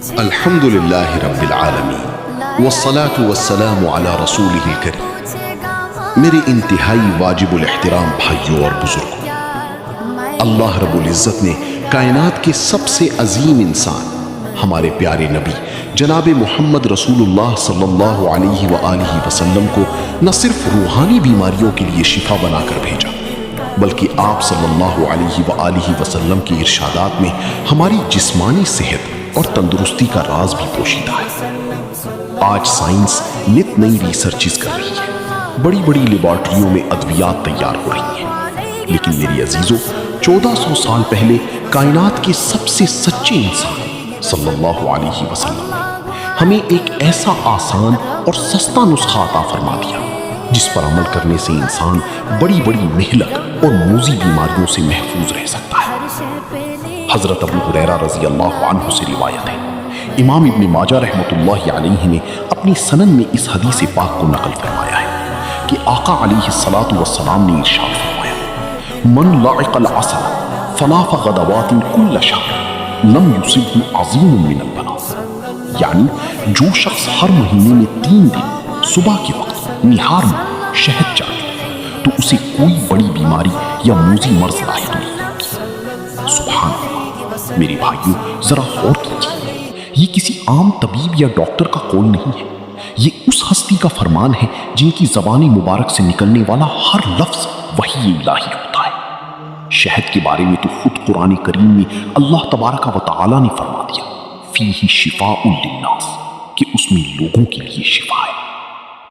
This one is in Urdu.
الحمد للہ رب العالمین والصلاة والسلام علی رسولہ الکریم۔ میرے انتہائی واجب الاحترام بھائیوں اور بزرگوں، اللہ رب العزت نے کائنات کے سب سے عظیم انسان ہمارے پیارے نبی جناب محمد رسول اللہ صلی اللہ علیہ وآلہ وسلم کو نہ صرف روحانی بیماریوں کے لیے شفا بنا کر بھیجا، بلکہ آپ صلی اللہ علیہ وآلہ وسلم کے ارشادات میں ہماری جسمانی صحت اور تندرستی کا راز بھی پوشیدہ ہے۔ آج سائنس نت نئی ریسرچز کر رہی ہے، بڑی بڑی لیبارٹریوں میں ادویات تیار ہو رہی ہیں، لیکن میری عزیزوں، 1400 سال پہلے کائنات کے سب سے سچے انسان صلی اللہ علیہ وسلم نے ہمیں ایک ایسا آسان اور سستا نسخہ عطا فرما دیا جس پر عمل کرنے سے انسان بڑی بڑی مہلک اور موذی بیماریوں سے محفوظ رہ سکتا ہے۔ حضرت ابو ہریرہ رضی اللہ عنہ سے روایت ہے، امام ابن ماجہ رحمۃ اللہ علیہ نے اپنی سنن میں اس حدیث پاک کو نقل فرمایا ہے کہ آقا علیہ الصلاۃ والسلام نے ارشاد فرمایا، من لعق العسل ثلاث غدوات كل شهر لم يصبه عظیم من البلاء، یعنی جو شخص ہر مہینے میں 3 دن صبح کے وقت نہار میں شہد چاٹے تو اسے کوئی بڑی بیماری یا موذی مرض لاحق نہیں ہوگی۔ سبحان اللہ، میرے بھائیوں ذرا غور کیجیے، یہ کسی عام طبیب یا ڈاکٹر کا قول نہیں ہے، یہ اس ہستی کا فرمان ہے جن کی زبان مبارک سے نکلنے والا ہر لفظ وحی الہی ہوتا ہے۔ شہد کے بارے میں تو خود قرآن کریم میں اللہ تبارک و تعالی نے فرما دیا، فیہ شفاء للناس، کہ اس میں لوگوں کے لیے شفا ہے۔